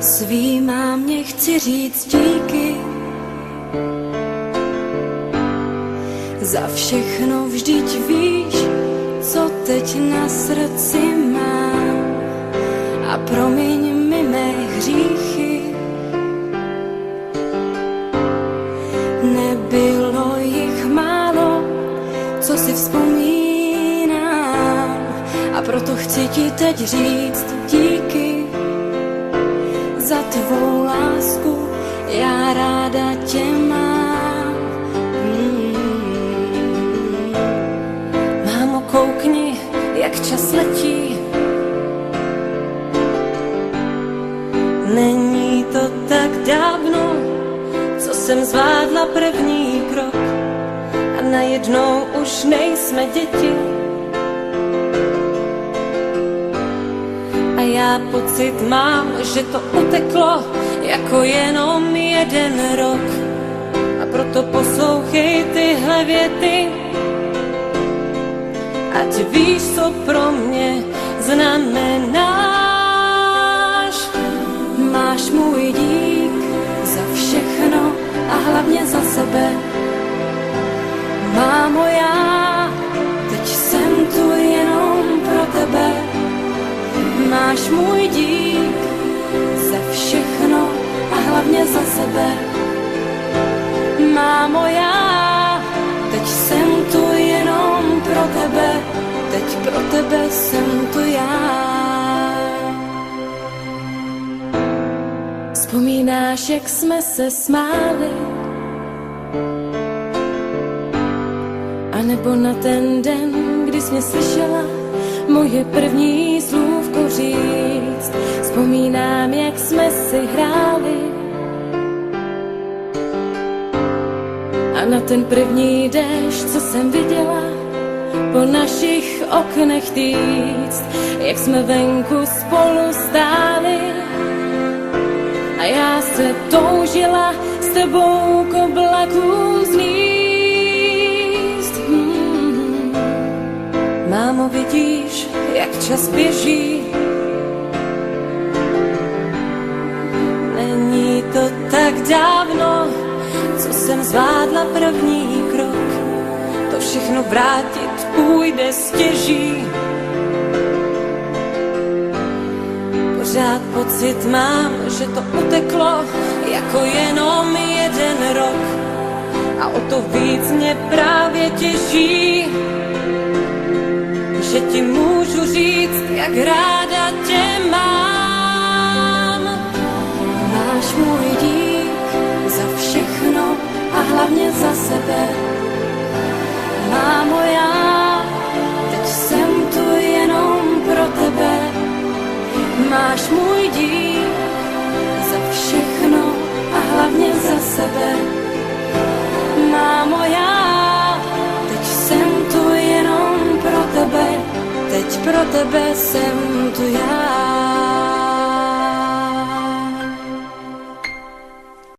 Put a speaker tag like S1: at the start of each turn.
S1: Svý mámě chci říct díky za všechno, vždyť víš, co teď na srdci mám. A promiň mi mé hříchy, nebylo jich málo, co si vzpomínám. A proto chci ti teď říct díky za tvou lásku, já ráda tě mám. Mámo, koukni, jak čas letí. Není to tak dávno, co jsem zvládla první krok a najednou už nejsme děti. A já pocit mám, že to uteklo jako jenom jeden rok. A proto poslouchej tyhle věty, ať víš, co pro mě znamenáš. Máš můj dík za všechno a hlavně za sebe. Mámo, já teď jsem tu jenom pro tebe. Máš můj dík za všechno a hlavně za sebe. Mámo, já teď jsem tu jenom pro tebe. Teď pro tebe jsem tu já. Vzpomínáš, jak jsme se smáli? A nebo na ten den, kdy jsi mě slyšela moje první slůvko říct. Vzpomínám, jak jsme si hráli a na ten první déšť, co jsem viděla po našich oknech týct, jak jsme venku spolu stáli a já se toužila s tebou k oblakům zlíst. Mámo, vidíš, jak čas běží? Není to tak dávno, co jsem zvládla první krok. To všechno vrátit půjde stěží. Pořád pocit mám, že to uteklo jako jenom jeden rok. A o to víc mě právě těží, že ti můžu říct, jak ráda tě mám. Máš můj dík za všechno a hlavně za sebe. Mámo, já teď jsem tu jenom pro tebe. Máš můj dík za všechno a hlavně za sebe. Mámo, já teď jsem tu jenom pro tebe. Teď pro tebe jsem tu já.